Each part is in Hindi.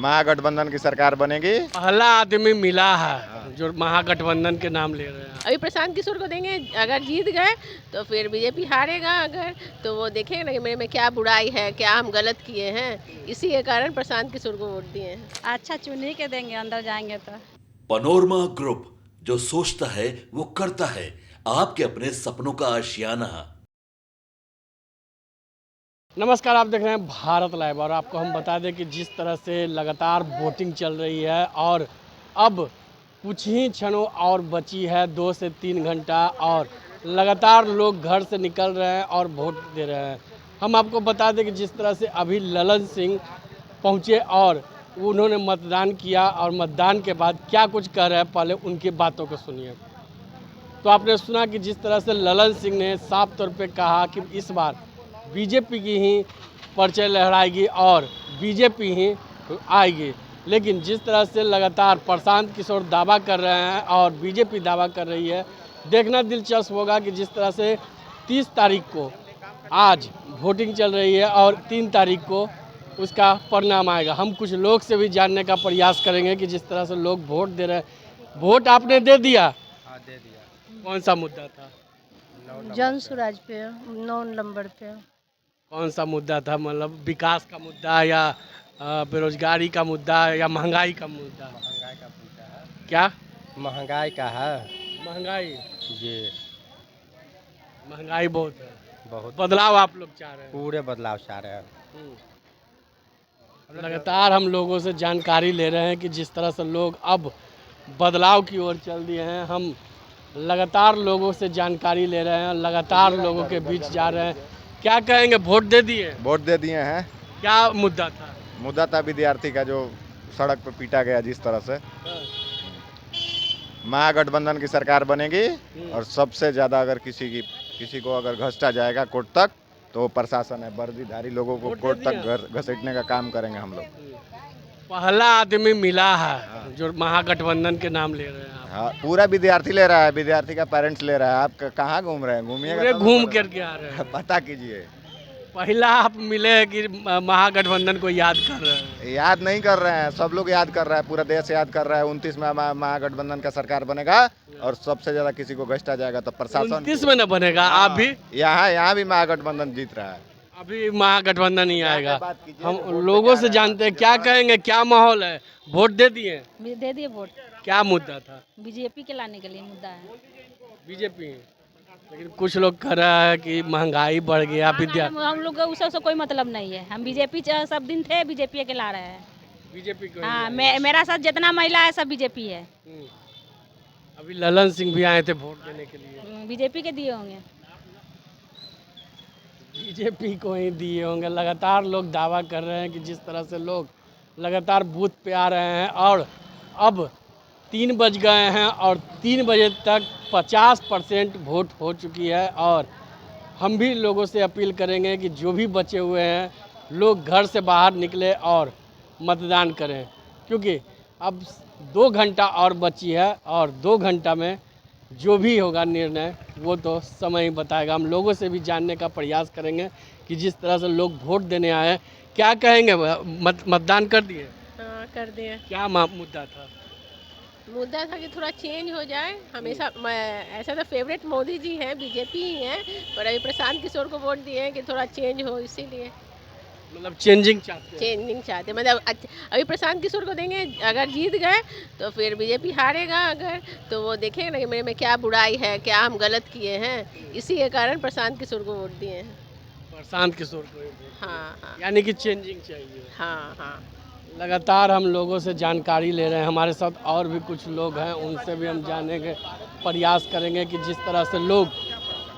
महागठबंधन की सरकार बनेगी। पहला आदमी मिला है जो महागठबंधन के नाम ले रहे हैं। अभी प्रशांत किशोर को देंगे। अगर जीत गए तो फिर बीजेपी हारेगा, अगर तो वो देखेंगे ना कि मेरे में क्या बुराई है, क्या हम गलत किए हैं, इसी के कारण प्रशांत किशोर को वोट दिए हैं। अच्छा चुन ही के देंगे अंदर जाएंगे तो। पनोरमा ग्रुप, जो सोचता है वो करता है। आपके अपने सपनों का आशियाना। नमस्कार, आप देख रहे हैं भारत लाइव और आपको हम बता दें कि जिस तरह से लगातार वोटिंग चल रही है और अब कुछ ही क्षणों और बची है 2 से 3 घंटा और लगातार लोग घर से निकल रहे हैं और वोट दे रहे हैं। हम आपको बता दें कि जिस तरह से अभी ललन सिंह पहुंचे और उन्होंने मतदान किया और मतदान के बाद क्या कुछ कह रहे हैं, पहले उनकी बातों को सुनिए। तो आपने सुना कि जिस तरह से ललन सिंह ने साफ तौर पे कहा कि इस बार बीजेपी की ही परचय लहराएगी और बीजेपी ही आएगी, लेकिन जिस तरह से लगातार प्रशांत किशोर दावा कर रहे हैं और बीजेपी दावा कर रही है, देखना दिलचस्प होगा कि जिस तरह से 30 तारीख को आज वोटिंग चल रही है और 3 तारीख को उसका परिणाम आएगा। हम कुछ लोग से भी जानने का प्रयास करेंगे कि जिस तरह से लोग वोट दे रहे हैं। वोट आपने दे दिया? हाँ, दे दिया। कौन सा मुद्दा था? जन स्वराज पे 9 नंबर पे। कौन सा मुद्दा था? मतलब विकास का मुद्दा या बेरोजगारी का मुद्दा या महंगाई का मुद्दा? महंगाई का मुद्दा है। क्या महंगाई का है महंगाई? जी, महंगाई बहुत है, बहुत बदलाव आप लोग चाह रहे हैं। पूरे बदलाव चाह रहे हैं। लगातार हम लोगों से जानकारी ले रहे हैं कि जिस तरह से लोग अब बदलाव की ओर चल दिए हैं। हम लगातार लोगों से जानकारी ले रहे हैं, लगातार लोगों के बीच जा रहे हैं। क्या कहेंगे, वोट दे दिए? वोट दे दिए हैं। क्या मुद्दा था? मुद्दा था विद्यार्थी का, जो सड़क पर पीटा गया जिस तरह से। महागठबंधन की सरकार बनेगी और सबसे ज़्यादा अगर किसी को अगर घसीटा जाएगा कोर्ट तक, तो प्रशासन है, वर्दीधारी लोगों को कोर्ट तक घसीटने का काम करेंगे हम लोग। पहला आदमी मिला है जो महागठबंधन के नाम ले रहे हैं। हाँ, पूरा विद्यार्थी ले रहा है, विद्यार्थी का पेरेंट्स ले रहा है। आप कहाँ घूम रहे हैं? घूमिएगा पूरे तब घूम पता करके आ रहे हैं। पता कीजिए। पहला आप मिले हैं कि महागठबंधन को याद कर रहे हैं? याद नहीं कर रहे हैं, सब लोग याद कर रहा है, पूरा देश याद कर रहा है। 29 में महागठबंधन का सरकार बनेगा और सबसे ज्यादा किसी को घसीटा जाएगा तो प्रशासन। 29 में न बनेगा? आप भी यहाँ भी महागठबंधन जीत रहा है। अभी महागठबंधन ही आएगा। हम लोगों से जानते हैं, क्या कहेंगे, क्या माहौल है? वोट दे दिए? दे दिए वोट। क्या मुद्दा था? बीजेपी के लाने के लिए मुद्दा है। बीजेपी, लेकिन कुछ लोग कह रहा है कि महंगाई बढ़ गया। हम लोग को उससे कोई मतलब नहीं है। हम बीजेपी सब दिन थे, बीजेपी के ला रहे हैं। बीजेपी को? हाँ, मेरा साथ जितना महिला है सब बीजेपी है। अभी ललन सिंह भी आए थे वोट देने के लिए। बीजेपी के दिए होंगे। बीजेपी को ही दिए होंगे। लगातार लोग दावा कर रहे हैं कि जिस तरह से लोग लगातार बूथ पे आ रहे हैं और अब 3 बज गए हैं और 3 बजे तक 50% वोट हो चुकी है। और हम भी लोगों से अपील करेंगे कि जो भी बचे हुए हैं लोग घर से बाहर निकले और मतदान करें, क्योंकि अब 2 घंटा और बची है और 2 घंटा में जो भी होगा निर्णय वो तो समय ही बताएगा। हम लोगों से भी जानने का प्रयास करेंगे कि जिस तरह से लोग वोट देने आए हैं, क्या कहेंगे। मतदान कर दिए? हाँ, कर दिए। क्या मुद्दा था? मुद्दा था कि थोड़ा चेंज हो जाए। हमेशा ऐसा तो फेवरेट मोदी जी हैं, बीजेपी ही हैं, पर अभी प्रशांत किशोर को वोट दिए हैं कि थोड़ा चेंज हो, इसीलिए। मतलब चेंजिंग चाहते हैं? चेंजिंग चाहते, मतलब अभी प्रशांत किशोर को देंगे। अगर जीत गए तो फिर बीजेपी हारेगा, अगर तो वो देखेंगे ना कि मेरे में क्या बुराई है, क्या हम गलत किए हैं, इसी के कारण प्रशांत किशोर को वोट दिए हैं। प्रशांत किशोर को? हाँ हाँ, यानी कि चेंजिंग चाहिए। हाँ हाँ। लगातार हम लोगों से जानकारी ले रहे हैं। हमारे साथ और भी कुछ लोग हैं, उनसे भी हम जानने के प्रयास करेंगे कि जिस तरह से लोग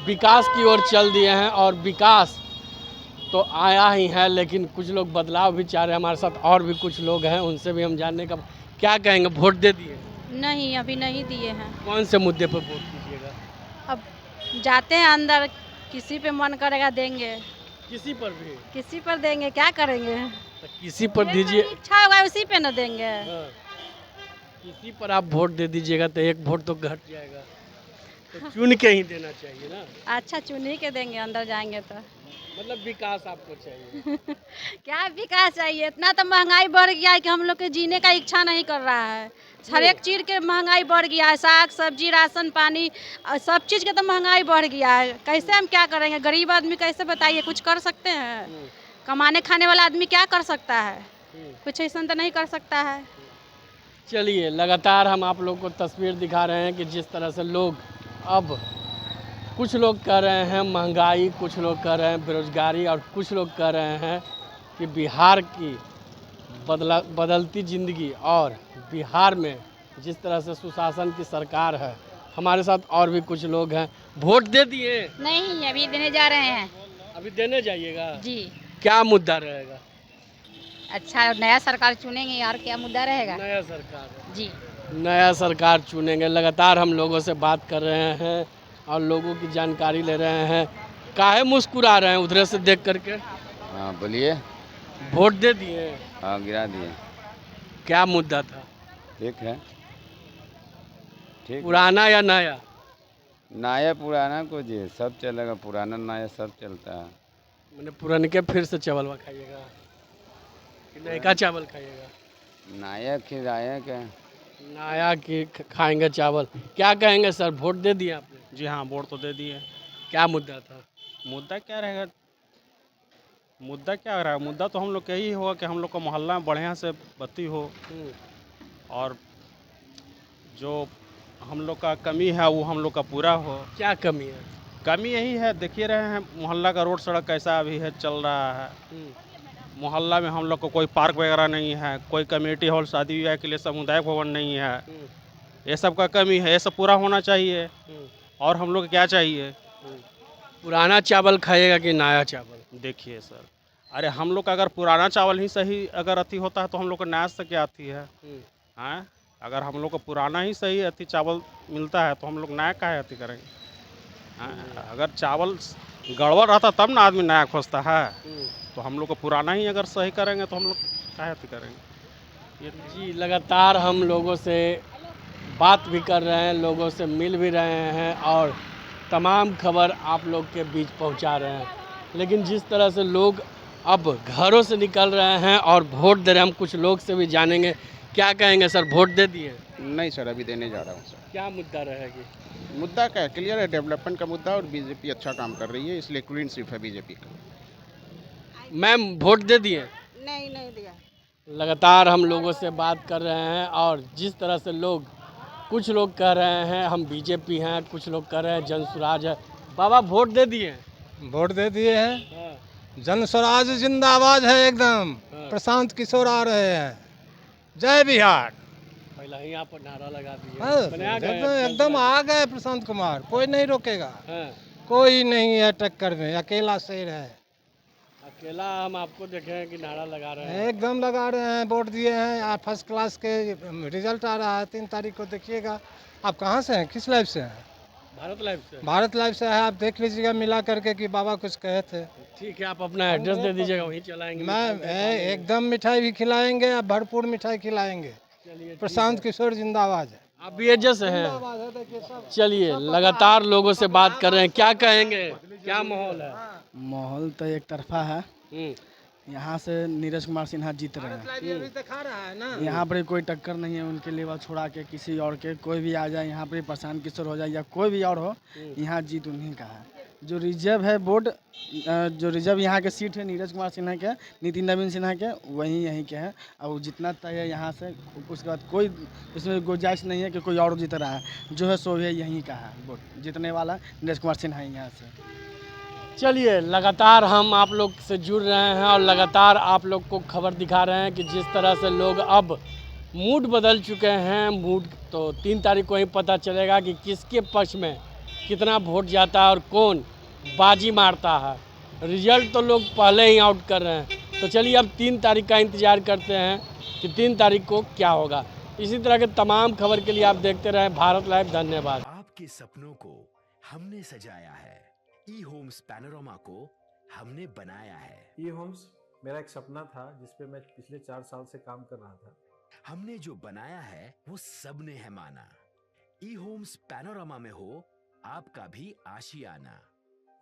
विकास की ओर चल दिए हैं और विकास तो आया ही है, लेकिन कुछ लोग बदलाव भी चाह रहे हैं। हमारे साथ और भी कुछ लोग हैं, उनसे भी हम जानने का। क्या कहेंगे, वोट दे दिए? नहीं, अभी नहीं दिए हैं। कौन से मुद्दे पर वोट कीजिएगा? अब जाते हैं अंदर, किसी पे मन करेगा देंगे। किसी पर भी? किसी पर देंगे, क्या करेंगे। तो किसी पर दीजिए। इच्छा होगा उसी पे न देंगे। हाँ। किसी पर आप वोट दे दीजिएगा तो 1 वोट तो घट जाएगा, तो चुन के ही देना चाहिए ना। अच्छा चुन ही के देंगे अंदर जाएंगे तो। मतलब विकास आपको चाहिए। क्या विकास चाहिए? इतना तो महंगाई बढ़ गया है कि हम लोग के जीने का इच्छा नहीं कर रहा है। हर एक चीज़ के महंगाई बढ़ गया है, साग सब्जी राशन पानी सब चीज़ के तो महंगाई बढ़ गया है। कैसे हम क्या करेंगे? गरीब आदमी कैसे बताइए कुछ कर सकते हैं? कमाने खाने वाला आदमी क्या कर सकता है? कुछ ऐसा तो नहीं कर सकता है। चलिए, लगातार हम आप लोग को तस्वीर दिखा रहे हैं कि जिस तरह से लोग अब कुछ लोग कह रहे हैं महंगाई, कुछ लोग कह रहे हैं बेरोजगारी और कुछ लोग कह रहे हैं कि बिहार की बदलती ज़िंदगी और बिहार में जिस तरह से सुशासन की सरकार है। हमारे साथ और भी कुछ लोग हैं। वोट दे दिए? नहीं, अभी देने जा रहे हैं। अभी देने जाइएगा? जी। क्या मुद्दा रहेगा? अच्छा, नया सरकार चुनेंगे यार, क्या मुद्दा रहेगा? नया सरकार। जी। नया सरकार चुनेंगे। लगातार हम लोगों से बात कर रहे हैं और लोगों की जानकारी ले रहे हैं। काहे मुस्कुरा रहे हैं उधर से देख करके? हाँ बोलिए। वोट दे दिए? हाँ गिरा दिए। क्या मुद्दा था? ठीक है। ठीक। पुराना या नया? नया पुराना को जी सब चलेगा, पुराना नया सब चलता है। मैंने पुरनके फिर से चावल खाइएगा कि नया चावल खाइएगा? नया खिलाया क्या? नया की खाएंगे चावल। क्या कहेंगे सर, वोट दे दिए आपने? जी हाँ, वोट तो दे दिए। क्या मुद्दा था? मुद्दा क्या रहेगा? मुद्दा क्या रहेगा? मुद्दा तो हम लोग का यही होगा कि हम लोग का मोहल्ला में बढ़िया से बत्ती हो और जो हम लोग का कमी है वो हम लोग का पूरा हो। क्या कमी है? कमी यही है, देखिए रहे हैं मोहल्ला का रोड सड़क कैसा अभी है, चल रहा है। मोहल्ला में हम लोग को कोई पार्क वगैरह नहीं है, कोई कमेटी हॉल शादी विवाह के लिए सामुदायिक भवन नहीं है। ये सब का कमी है, ये सब पूरा होना चाहिए। और हम लोग को क्या चाहिए? पुराना चावल खाइएगा कि नया चावल? देखिए सर, अरे हम लोग का अगर पुराना चावल ही सही अगर अति होता है तो हम लोग को नया से क्या आती है? हाँ, अगर हम लोग को पुराना ही सही अति चावल मिलता है तो हम लोग नया काहे अति करेंगे? हाँ, अगर चावल गड़बड़ रहता तब ना आदमी नया खोजता है। तो हम लोग को पुराना ही अगर सही करेंगे तो हम लोग काहे अति करेंगे? जी, लगातार हम लोगों से बात भी कर रहे हैं, लोगों से मिल भी रहे हैं और तमाम खबर आप लोग के बीच पहुंचा रहे हैं। लेकिन जिस तरह से लोग अब घरों से निकल रहे हैं और वोट दे रहे हैं, हम कुछ लोग से भी जानेंगे। क्या कहेंगे सर, वोट दे दिए? नहीं सर, अभी देने जा रहा हूँ सर। क्या मुद्दा रहेगी? मुद्दा क्या क्लियर है, डेवलपमेंट का मुद्दा और बीजेपी अच्छा काम कर रही है, इसलिए क्लीन स्वीप है बीजेपी का। मैम, वोट दे दिए? नहीं दिया। लगातार हम लोगों से बात कर रहे हैं और जिस तरह से लोग, कुछ लोग कह रहे हैं हम बीजेपी हैं, कुछ लोग कह रहे हैं जनसुराज है। बाबा, वोट दे दिए? वोट दे दिए हैं। जनस्वराज जिंदाबाद है एकदम। प्रशांत किशोर आ रहे हैं। जय बिहार। पहले ही यहाँ पर नारा लगा दिए। एकदम आ गए प्रशांत कुमार, कोई नहीं रोकेगा। कोई नहीं है टक्कर में, अकेला शेर है। अकेला हम आपको देखे हैं कि नारा लगा रहे हैं? एकदम लगा रहे हैं, वोट दिए हैं। फर्स्ट क्लास के रिजल्ट आ रहा है, 3 तारीख को देखिएगा। आप कहाँ से हैं, किस लाइफ से हैं? भारत लाइव से। भारत लाइव से है, आप देख लीजिएगा मिला करके कि बाबा कुछ कहे थे। ठीक है, आप अपना एड्रेस दे दीजिएगा, वहीं चलाएंगे। मैं एकदम मिठाई भी खिलाएंगे, आप भरपूर मिठाई खिलाएंगे। प्रशांत किशोर जिंदाबाद है। आप भी एड्रेस हैं? चलिए, लगातार लोगों से बात कर रहे हैं। क्या कहेंगे, क्या माहौल है? माहौल तो एक तरफा है। यहाँ से नीरज कुमार सिन्हा जीत रहे हैं। यहाँ पर कोई टक्कर नहीं है उनके लेवल छोड़ा के किसी और के। कोई भी आ जाए यहाँ पर, प्रशांत किशोर हो जाए या कोई भी और हो, यहाँ जीत उन्हीं का है। जो रिजर्व है बोर्ड, जो रिजर्व यहाँ के सीट है नीरज कुमार सिन्हा के, नितिन नवीन सिन्हा के, वही यहीं के हैं। और जितना तय है यहाँ से, उसके बाद कोई इसमें गुंजाइश नहीं है कि कोई और जीत रहा है। जो है सो है यहीं का है, बोर्ड जीतने वाला नीरज कुमार सिन्हा यहाँ से। चलिए, लगातार हम आप लोग से जुड़ रहे हैं और लगातार आप लोग को खबर दिखा रहे हैं कि जिस तरह से लोग अब मूड बदल चुके हैं। मूड तो 3 तारीख को ही पता चलेगा कि किसके पक्ष में कितना वोट जाता है और कौन बाजी मारता है। रिजल्ट तो लोग पहले ही आउट कर रहे हैं। तो चलिए, अब 3 तारीख का इंतज़ार करते हैं कि 3 तारीख को क्या होगा। इसी तरह के तमाम खबर के लिए आप देखते रहें भारत लाइव। धन्यवाद। आपके सपनों को हमने सजाया है, ई होम्स पैनोरामा को हमने बनाया है। ई होम्स मेरा एक सपना था जिस पे मैं पिछले 4 साल से काम कर रहा था। हमने जो बनाया है वो सबने है माना। ई होम्स पैनोरामा में हो आपका भी आशियाना।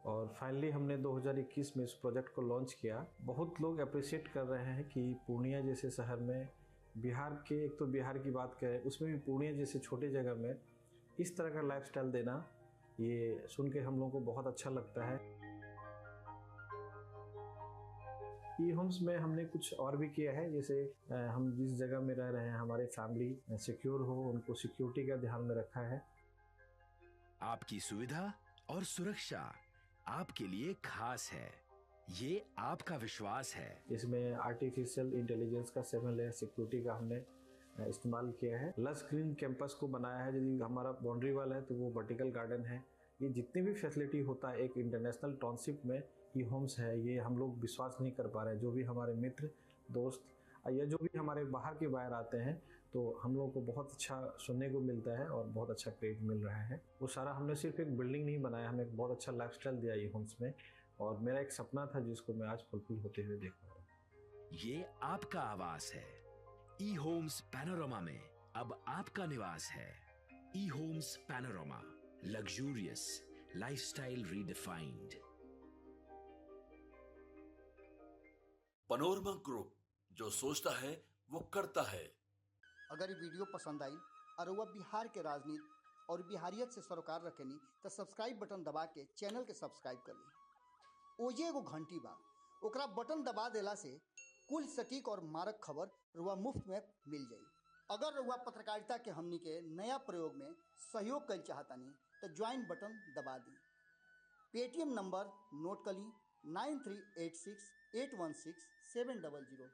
और फाइनली हमने 2021 में इस प्रोजेक्ट को लॉन्च किया। बहुत लोग अप्रिशिएट कर रहे हैं कि पूर्णिया जैसे शहर में, बिहार के, एक तो बिहार की बात करें उसमें भी पूर्णिया जैसे छोटे जगह में इस तरह का लाइफस्टाइल देना, ये सुन के हम लोगों को बहुत अच्छा लगता है। ई होम्स में हमने कुछ और भी किया है, जैसे हम जिस जगह में रह रहे हैं हमारे फैमिली सिक्योर हो, उनको सिक्योरिटी का ध्यान में रखा है। आपकी सुविधा और सुरक्षा आपके लिए खास है, ये आपका विश्वास है। इसमें आर्टिफिशियल इंटेलिजेंस का 7 लेयर सिक्योरिटी का हमने इस्तेमाल किया है। लश ग्रीन कैंपस को बनाया है। यदि हमारा बाउंड्री वाल है तो वो वर्टिकल गार्डन है। ये जितनी भी फैसिलिटी होता है एक इंटरनेशनल टाउनशिप में, ई होम्स है, ये हम लोग विश्वास नहीं कर पा रहे हैं। जो भी हमारे मित्र दोस्त या जो भी हमारे बाहर के बाहर आते हैं तो हम लोगों को बहुत अच्छा सुनने को मिलता है और बहुत अच्छा क्रेडिट मिल रहा है। वो सारा हमने सिर्फ एक बिल्डिंग नहीं बनाया, हमें एक बहुत अच्छा लाइफस्टाइल दिया ई होम्स में, और मेरा एक सपना था जिसको मैं आज फुलफिल होते हुए देख पा रहा हूँ। ये आपका आवास है। ई होम्स पैनोरामा में अब आपका निवास है। E homes panorama, luxurious lifestyle redefined. Panorama group, जो सोचता है वो करता है। अगर ये वीडियो पसंद आई और वह बिहार के राजनीति और बिहारियत से सरोकार रखेनी तो सब्सक्राइब बटन दबा के चैनल के सब्सक्राइब कर ली। ओजे एगो घंटी बा, ओकरा बटन दबा देला से कुल सटीक और मारक खबर रुआ मुफ्त में मिल जाई। अगर रुआ पत्रकारिता के हमनी के नया प्रयोग में सहयोग कर चाहतानी तो ज्वाइन बटन दबा दी। पेटीएम नंबर नोट कर ली 9386816700।